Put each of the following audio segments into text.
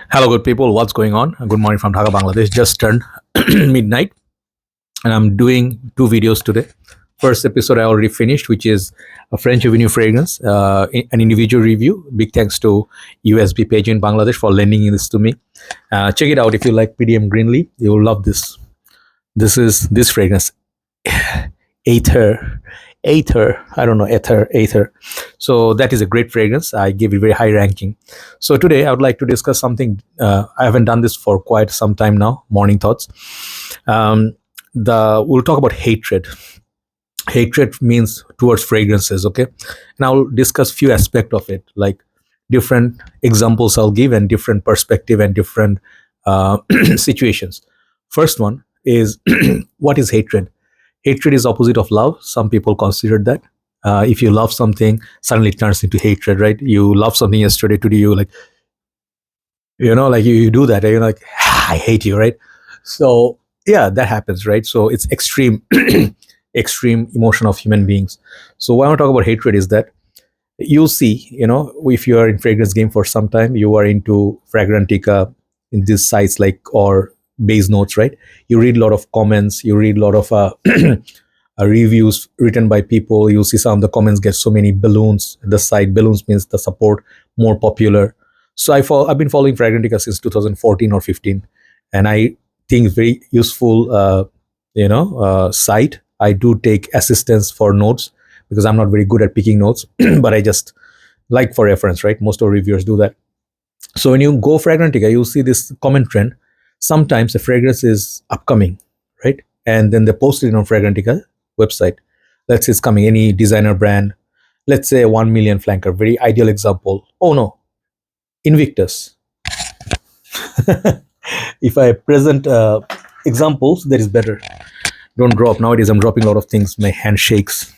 Hello, good people. What's going on? Good morning from Dhaka, Bangladesh. Just turned midnight, and I'm doing two videos today. First episode I already finished, which is a French Avenue fragrance, an individual review. Big thanks to USB page in Bangladesh for lending this to me. Check it out if you like PDM Greenlee. You will love this. This is this fragrance, Aether. Aether, I don't know, Aether. So that is a great fragrance. I give it very high ranking. So today I would like to discuss something. I haven't done this for quite some time now. Morning thoughts. We'll talk about hatred. Hatred means towards fragrances. Okay, and I'll discuss few aspects of it, like different examples I'll give and different perspective and different situations. First one is what is hatred? Hatred is opposite of love. Some people consider that. If you love something, suddenly it turns into hatred, right? You love something yesterday, today you like, like you do that, and you're like, I hate you, right? So yeah, that happens, right? So it's extreme, extreme emotion of human beings. So what I want to talk about hatred is that you'll see, if you are in fragrance game for some time, you are into Fragrantica in these sites like or base notes, right? You read a lot of comments, you read a lot of reviews written by people. You'll see some of the comments get so many balloons. The site balloons means the support more popular. So I've been following Fragrantica since 2014 or 15, and I think it's very useful, site. I do take assistance for notes because I'm not very good at picking notes, but I just like for reference, right? Most of reviewers do that. So when you go Fragrantica, you'll see this comment trend. Sometimes a fragrance is upcoming, right? And then they post it on Fragrantica website. Let's say it's coming, any designer brand. Let's say 1 million flanker, very ideal example. Oh no, Invictus. If I present examples, that is better. Don't drop. Nowadays, I'm dropping a lot of things. My hand shakes.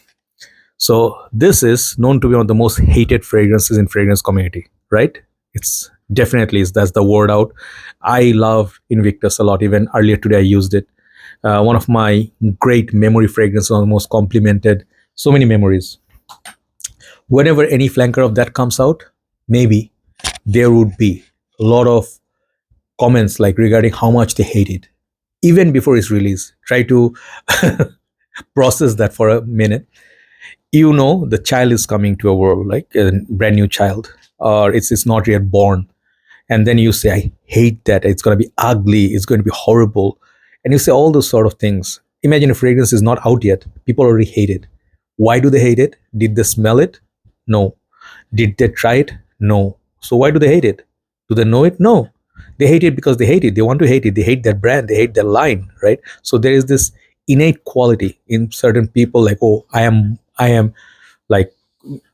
So this is known to be one of the most hated fragrances in fragrance community, right? It's definitely is. That's the word out. I love Invictus a lot. Even earlier today, I used it. One of my great memory fragrances, almost complimented. So many memories. Whenever any flanker of that comes out, maybe there would be a lot of comments like regarding how much they hate it. Even before its release, try to process that for a minute. The child is coming to a world, like a brand new child, or it's not yet born, and then you say, I hate that, it's going to be ugly, it's going to be horrible, and you say all those sort of things. Imagine a fragrance is not out yet, people already hate it. Why do they hate it? Did they smell it? No. Did they try it? No. So why do they hate it? Do they know it? No. They hate it because they hate it, they want to hate it, they hate their brand, they hate their line, right? So there is this innate quality in certain people, like, oh, I am like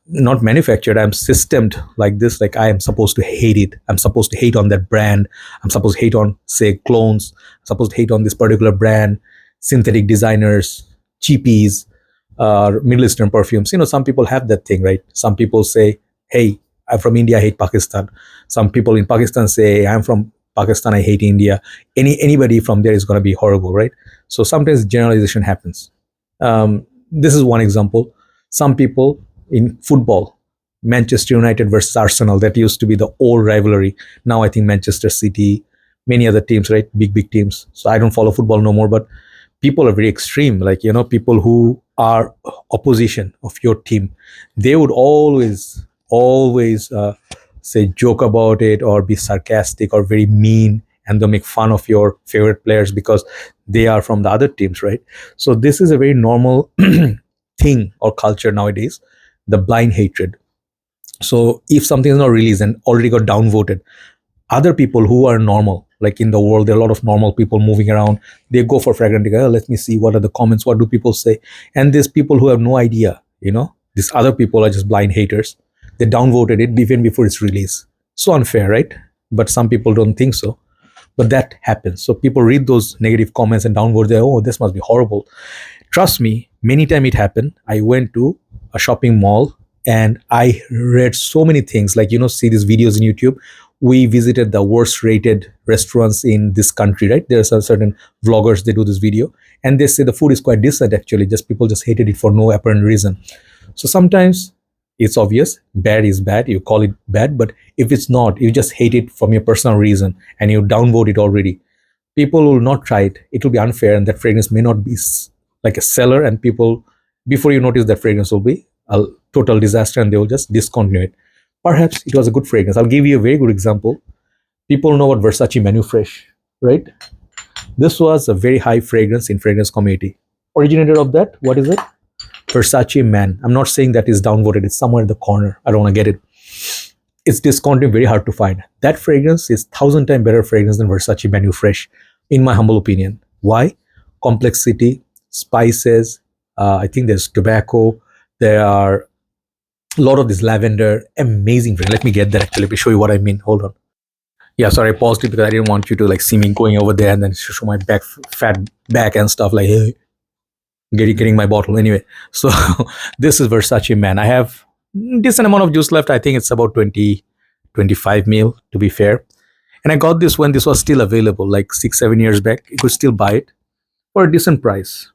not manufactured, I'm systemed like this, like I am supposed to hate it, I'm supposed to hate on that brand, I'm supposed to hate on, say, clones, I'm supposed to hate on this particular brand, synthetic designers, cheapies, Middle Eastern perfumes. Some people have that thing, right? Some people say, hey, I'm from India, I hate Pakistan. Some people in Pakistan say, I'm from Pakistan, I hate India. Anybody from there is going to be horrible, right? So sometimes generalization happens. This is one example. Some people in football, Manchester United versus Arsenal, that used to be the old rivalry. Now I think Manchester City, many other teams, right? Big teams. So I don't follow football no more, but people are very extreme. Like, people who are opposition of your team, they would always say joke about it or be sarcastic or very mean, and they'll make fun of your favorite players because they are from the other teams, right? So this is a very normal thing or culture nowadays, the blind hatred. So if something is not released and already got downvoted, other people who are normal, like in the world, there are a lot of normal people moving around, they go for Fragrantica. Oh, let me see what are the comments, what do people say. And there's people who have no idea, these other people are just blind haters. They downvoted it even before its release. So unfair, right? But some people don't think so, but that happens. So people read those negative comments and downvote. They, oh, this must be horrible. Trust me, many times it happened. I went to a shopping mall and I read so many things, like, see these videos in YouTube. We visited the worst rated restaurants in this country, right? There's a certain vloggers, they do this video and they say the food is quite decent, actually, just people just hated it for no apparent reason. So sometimes it's obvious, bad is bad, you call it bad, but If it's not, you just hate it from your personal reason and you downvote it already. People will not try it. It will be unfair, and that fragrance may not be like a seller. And people, before you notice, that fragrance will be a total disaster, and they will just discontinue it. Perhaps it was a good fragrance. I'll give you a very good example. People know what Versace Man Fresh, right? This was a very high fragrance in fragrance community. Originator of that, what is it? Versace Man. I'm not saying that is downvoted. It's somewhere in the corner. I don't want to get it. It's discounted, very hard to find. That fragrance is 1,000 times better fragrance than Versace Man Fresh, in my humble opinion. Why? Complexity, spices. I think there's tobacco. There are a lot of this lavender. Amazing fragrance. Let me get that actually. Let me show you what I mean. Hold on. Yeah, sorry, I paused it because I didn't want you to like see me going over there and then show my back, fat back and stuff like, hey, getting my bottle anyway. So this is Versace Man. I have decent amount of juice left. I think it's about 20, 25 mil to be fair. And I got this when this was still available, like 6, 7 years back. You could still buy it for a decent price.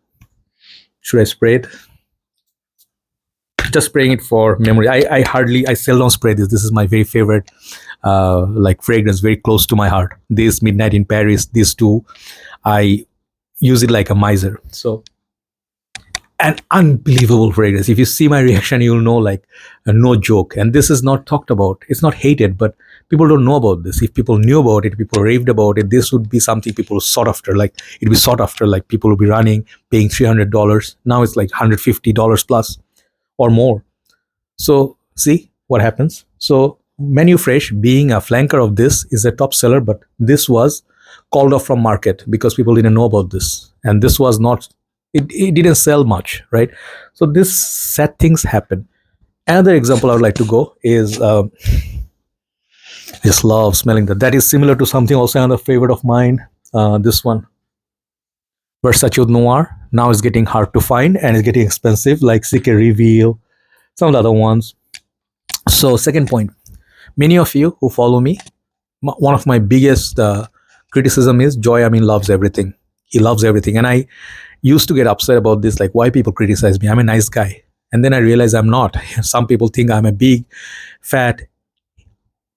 Should I spray it? Just spraying it for memory. I seldom spray this. This is my very favorite like fragrance, very close to my heart. This Midnight in Paris, these two, I use it like a miser. So an unbelievable fragrance. If you see my reaction, you'll know like no joke. And this is not talked about. It's not hated, but people don't know about this. If people knew about it, people raved about it, this would be something people sought after. Like it'd be sought after. Like people would be running, paying $300. Now it's like $150 plus or more. So see what happens. So Menu Fresh, being a flanker of this, is a top seller, but this was called off from market because people didn't know about this, and this was not. It didn't sell much, right? So this sad things happen. Another example I would like to go is just love smelling that. That is similar to something also another favorite of mine. This one, Versace Noir. Now it's getting hard to find and it's getting expensive, like CK Reveal, some of the other ones. So second point, many of you who follow me, one of my biggest criticism is Joy Amin loves everything. He loves everything. And I used to get upset about this, like why people criticize me. I'm a nice guy. And then I realized I'm not. Some people think I'm a big, fat,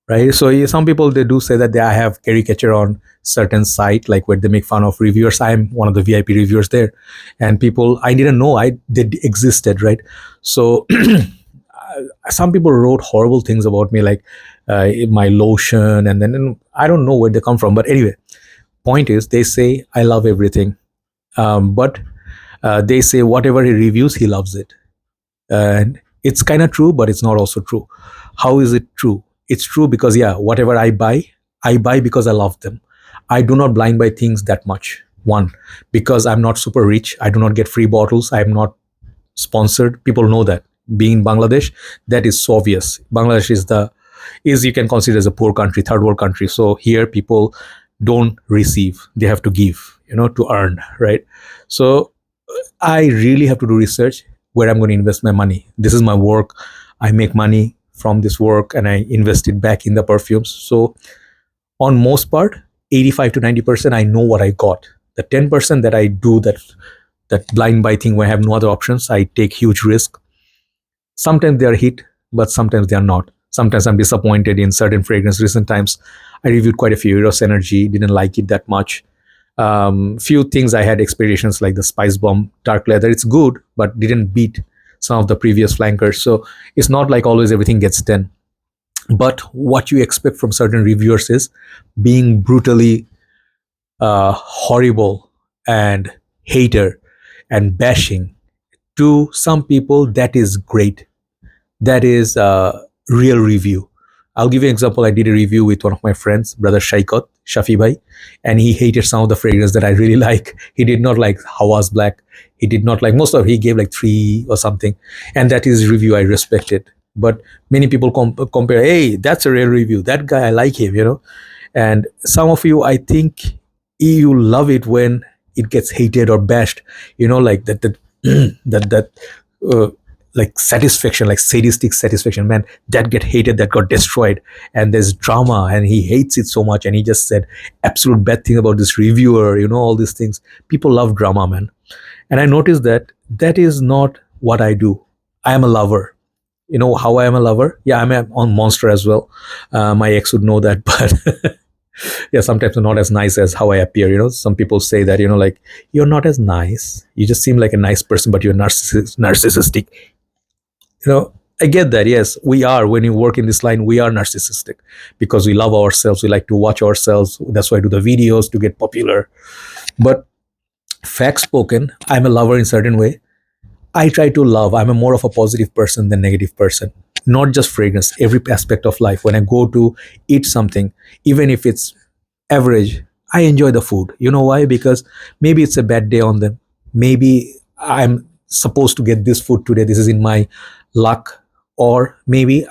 right? So some people, they do say that I have caricature on certain site, like where they make fun of reviewers. I'm one of the VIP reviewers there. And people, I didn't know they existed, right? So some people wrote horrible things about me, like my lotion, and then I don't know where they come from. But anyway, point is, they say I love everything, but they say whatever he reviews, he loves it, and it's kind of true, but it's not also true. How is it true? It's true because whatever I buy because I love them. I do not blind buy things that much. One, because I'm not super rich. I do not get free bottles. I'm not sponsored. People know that. Being in Bangladesh, that is so obvious. Bangladesh is you can consider as a poor country, third world country. So here people don't receive, they have to give, to earn, right? So I really have to do research where I'm going to invest my money. This is my work. I make money from this work and I invest it back in the perfumes. So on most part, 85 to 90%, I know what I got. The 10% that I do that blind buy thing where I have no other options, I take huge risk. Sometimes they are hit, but sometimes they are not. Sometimes I'm disappointed in certain fragrance. Recent times, I reviewed quite a few. Eros Energy, didn't like it that much. Few things I had expectations like the Spice Bomb Dark Leather. It's good, but didn't beat some of the previous flankers. So it's not like always everything gets 10. But what you expect from certain reviewers is being brutally horrible and hater and bashing. To some people, that is great. That is a real review. I'll give you an example. I did a review with one of my friends, brother Shaikot, Shafi Bhai, and he hated some of the fragrance that I really like. He did not like Hawa's Black. He did not like most of it. He gave like 3 or something. And that is review I respected. But many people compare, hey, that's a real review. That guy, I like him, And some of you, I think you love it when it gets hated or bashed, like that like satisfaction, like sadistic satisfaction. Man, that get hated, that got destroyed, and there's drama, and he hates it so much, and he just said absolute bad thing about this reviewer. All these things. People love drama, man. And I noticed that is not what I do. I am a lover. You know how I am a lover? Yeah, I'm a on monster as well. My ex would know that, but yeah, sometimes I'm not as nice as how I appear. You know, some people say that, you know, like, you're not as nice. You just seem like a nice person, but you're narcissistic. You know, I get that. Yes, we are. When you work in this line, we are narcissistic because we love ourselves. We like to watch ourselves. That's why I do the videos to get popular. But fact spoken, I'm a lover in certain way. I try to love. I'm a more of a positive person than negative person. Not just fragrance, every aspect of life. When I go to eat something, even if it's average, I enjoy the food. You know why? Because maybe it's a bad day on them. Maybe I'm supposed to get this food today. This is in my luck. Or maybe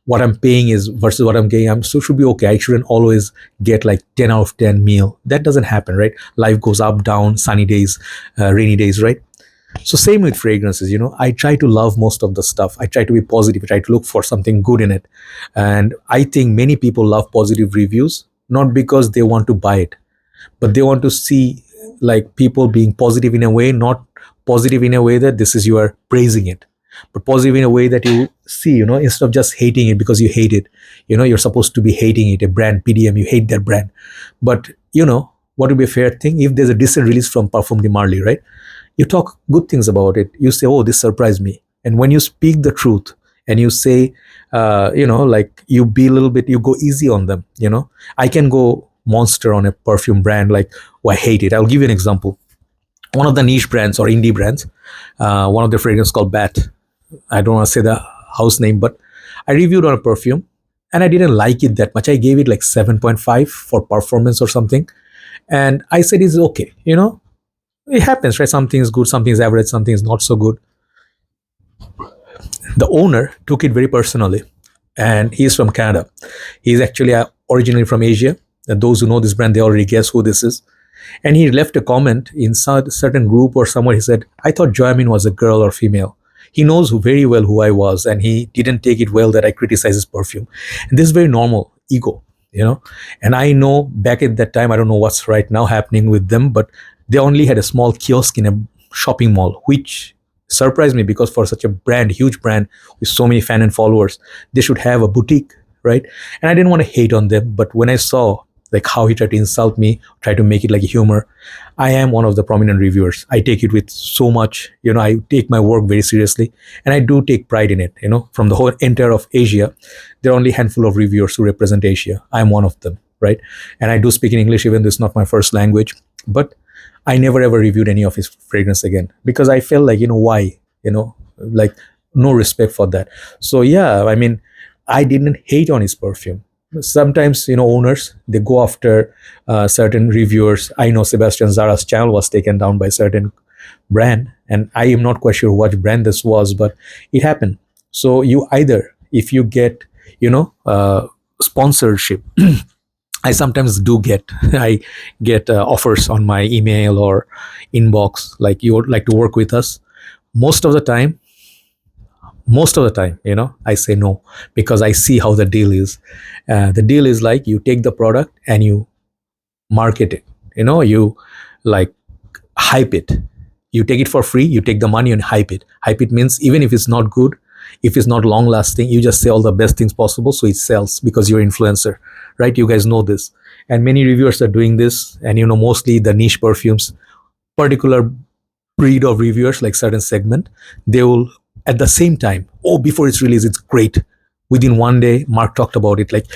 what I'm paying is versus what I'm getting. I'm so should be okay. I shouldn't always get like 10 out of 10 meal. That doesn't happen, right? Life goes up, down, sunny days, rainy days, right? So same with fragrances, you know, I try to love most of the stuff. I try to be positive. I try to look for something good in it. And I think many people love positive reviews, not because they want to buy it, but they want to see like people being positive in a way, not positive in a way that this is you are praising it, but positive in a way that you see, you know, instead of just hating it because you hate it. You know, you're supposed to be hating it. A brand PDM, you hate that brand. But you know what would be a fair thing if there's a decent release from Parfum de Marly, right? You talk good things about it. You say, oh, this surprised me. And when you speak the truth and you say, you know, like you be a little bit, you go easy on them. You know, I can go monster on a perfume brand like, oh, I hate it. I'll give you an example. One of the niche brands or indie brands, one of the fragrance called Bat. I don't want to say the house name, but I reviewed on a perfume and I didn't like it that much. I gave it like 7.5 for performance or something. And I said, it's okay. You know, it happens, right? Something is good, something is average, something is not so good. The owner took it very personally, and he's from Canada. He's actually originally from Asia. And those who know this brand, they already guess who this is. And he left a comment in some certain group or somewhere. He said, I thought Joamin was a girl or female. He knows very well who I was, and he didn't take it well that I criticize his perfume. And this is very normal ego, you know. And I know back at that time, I don't know what's right now happening with them, but they only had a small kiosk in a shopping mall, which surprised me because for such a brand, huge brand with so many fan and followers, they should have a boutique, right? And I didn't want to hate on them, but when I saw like how he tried to insult me, try to make it like a humor, I am one of the prominent reviewers. I take it with so much, you know, I take my work very seriously, and I do take pride in it. You know, from the whole entire of Asia, there are only a handful of reviewers who represent Asia. I'm one of them, right? And I do speak in English, even though it's not my first language. But I never ever reviewed any of his fragrance again because I felt like, you know, why? You know, like no respect for that. So yeah, I mean, I didn't hate on his perfume. Sometimes, you know, owners, they go after certain reviewers. I know Sebastian Zara's channel was taken down by certain brand, and I am not quite sure what brand this was, but it happened. So you either, if you get, you know, sponsorship, I sometimes do get I get offers on my email or inbox like, you would like to work with us. Most of the time, you know, I say no because I see how the deal is. The deal is like you take the product and you market it. You know, you like hype it. You take it for free. You take the money and hype it. Hype it means even if it's not good, if it's not long lasting, you just say all the best things possible so it sells because you're an influencer, right? You guys know this, and many reviewers are doing this. And you know, mostly the niche perfumes, particular breed of reviewers, like certain segment, they will at the same time, oh, before it's released, it's great. Within one day, Mark talked about it like,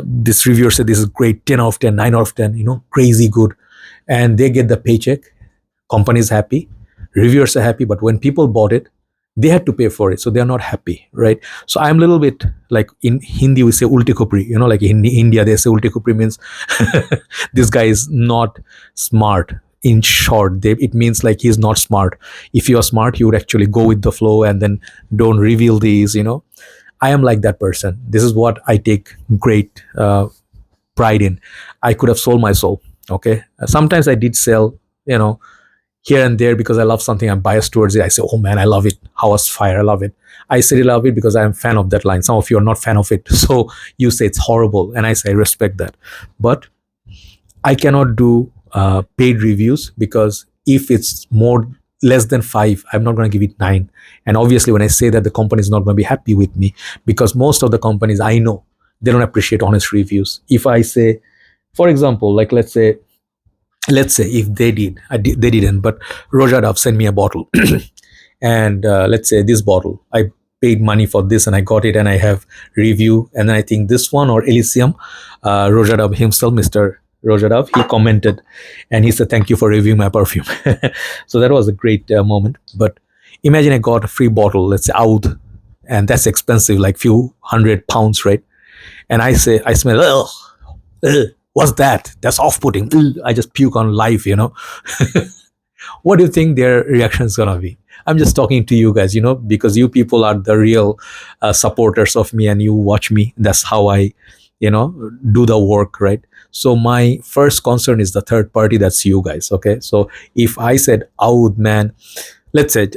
this reviewer said this is great, 10 out of 10, 9 out of 10, you know, crazy good. And they get the paycheck, company's happy, reviewers are happy. But when people bought it, they had to pay for it, so they're not happy, right? So I'm a little bit like, in Hindi we say ulte kupri, you know, like in India they say ulte kupri means this guy is not smart. In short, it means like he's not smart. If you're smart, you would actually go with the flow and then don't reveal these, you know. I am like that person. This is what I take great pride in. I could have sold my soul, okay? Sometimes I did sell, you know, here and there because I love something, I'm biased towards it. I say, oh man, I love it. How was fire? I love it. I say I love it because I'm a fan of that line. Some of you are not fan of it. So you say it's horrible. And I say, I respect that. But I cannot do paid reviews because if it's more less than 5, I'm not going to give it 9. And obviously when I say that, the company is not going to be happy with me, because most of the companies I know, they don't appreciate honest reviews. If I say, for example, like let's say if they didn't, but Rojadov sent me a bottle, and let's say this bottle, I paid money for this and I got it, and I have review, and then I think this one, or Elysium, Rojadov himself, Mr. Rojadov, he commented and he said, thank you for reviewing my perfume. So that was a great moment. But imagine I got a free bottle, let's say Oud, and that's expensive, like few £100, right? And I say, I smell, what's that? That's off-putting. I just puke on life. What do you think their reaction is gonna be? I'm just talking to you guys, because you people are the real supporters of me, and you watch me. That's how I, do the work, right? So my first concern is the third party. That's you guys. Okay. So if I said, Oud, man, let's say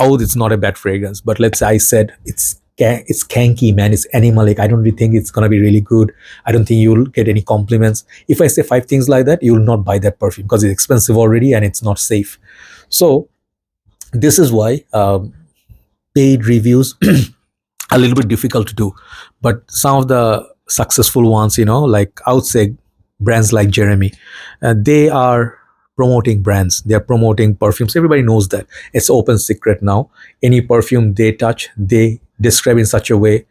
Oud is not a bad fragrance, but let's say I said it's kanky, man, it's animalic, I don't really think it's gonna be really good, I don't think you'll get any compliments. If I say 5 things like that, you'll not buy that perfume because it's expensive already and it's not safe. So this is why paid reviews a little bit difficult to do. But some of the successful ones, like I would say brands like Jeremy, they are promoting brands, they are promoting perfumes. Everybody knows that. It's open secret now. Any perfume they touch, they describe in such a way,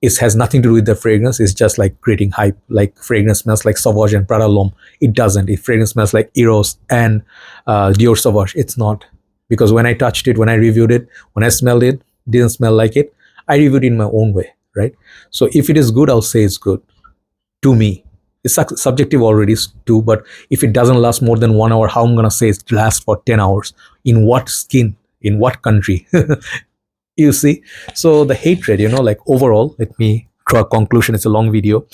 it has nothing to do with the fragrance. It's just like creating hype. Like fragrance smells like Sauvage and Prada L'Homme. It doesn't. If fragrance smells like Eros and Dior Sauvage, it's not. Because when I touched it, when I reviewed it, when I smelled it, didn't smell like it. I reviewed it in my own way, right? So if it is good, I'll say it's good. To me, it's subjective already too. But if it doesn't last more than 1 hour, how I'm gonna say it lasts for 10 hours? In what skin? In what country? You see? So the hatred, like overall, let me draw a conclusion. It's a long video.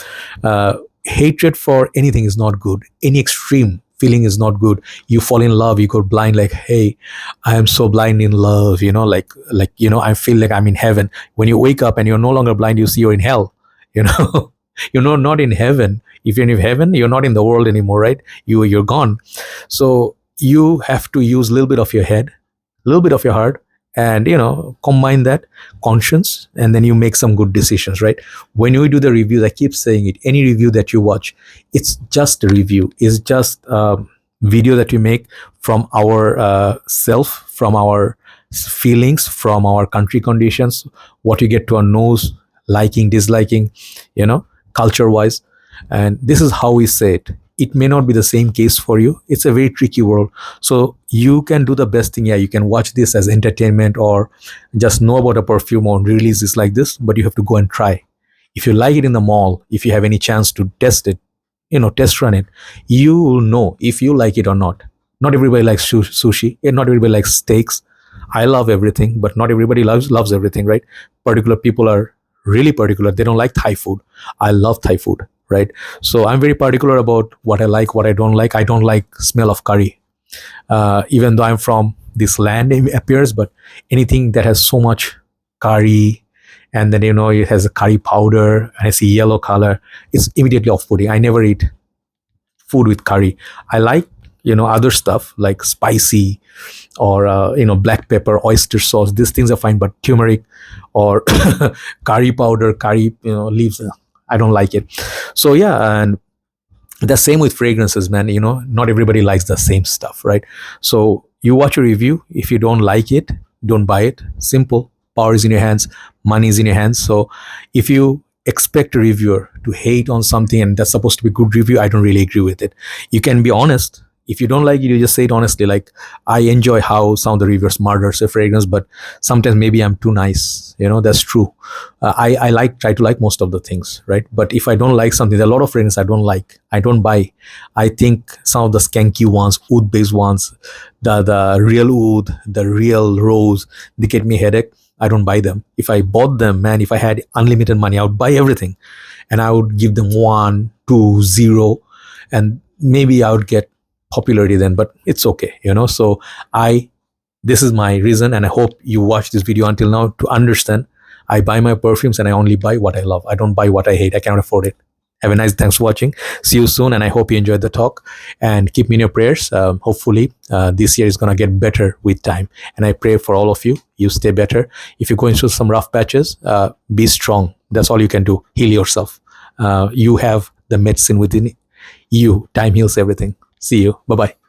Hatred for anything is not good. Any extreme feeling is not good. You fall in love, you go blind, like, hey, I am so blind in love, I feel like I'm in heaven. When you wake up and you're no longer blind, you see you're in hell. You're not in heaven. If you're in heaven, you're not in the world anymore, right? You're gone. So you have to use a little bit of your head, a little bit of your heart, and combine that conscience, and then you make some good decisions, right? When you do the reviews, I keep saying it, any review that you watch, it's just a review. It's just a video that we make from our self, from our feelings, from our country conditions, what you get to our nose, liking, disliking, culture wise. And this is how we say it. It may not be the same case for you. It's a very tricky world. So you can do the best thing. Yeah, you can watch this as entertainment, or just know about a perfume or releases like this, but you have to go and try. If you like it in the mall, if you have any chance to test it, test run it, you will know if you like it or not. Not everybody likes sushi, and not everybody likes steaks. I love everything, but not everybody loves everything, right? Particular people are really particular. They don't like Thai food. I love Thai food, right? So I'm very particular about what I like, what I don't like. I don't like smell of curry, even though I'm from this land, it appears. But anything that has so much curry, and then it has a curry powder, and I see yellow color, it's immediately off-putting. I never eat food with curry. I like other stuff like spicy, or black pepper, oyster sauce. These things are fine, but turmeric or curry powder, curry leaves, I don't like it. So yeah, and the same with fragrances, man. Not everybody likes the same stuff, right? So you watch a review. If you don't like it, don't buy it. Simple. Power is in your hands, money is in your hands. So if you expect a reviewer to hate on something and that's supposed to be good review, I don't really agree with it. You can be honest. If you don't like it, you just say it honestly. Like, I enjoy how some of the reviewers murders a fragrance, but sometimes maybe I'm too nice. That's true. I try to like most of the things, right? But if I don't like something, there are a lot of fragrances I don't like, I don't buy. I think some of the skanky ones, oud based ones, the real oud, the real rose, they get me a headache. I don't buy them. If I bought them, man, if I had unlimited money, I would buy everything, and I would give them 1, 2, 0, and maybe I would get popularity then, but it's okay. So this is my reason, and I hope you watch this video until now to understand. I buy my perfumes and I only buy what I love. I don't buy what I hate. I cannot afford it. Have a nice, thanks for watching. See you soon, and I hope you enjoyed the talk. And keep me in your prayers. Hopefully, this year is gonna get better with time. And I pray for all of you. You stay better. If you're going through some rough patches, be strong. That's all you can do. Heal yourself. You have the medicine within you. Time heals everything. See you. Bye bye.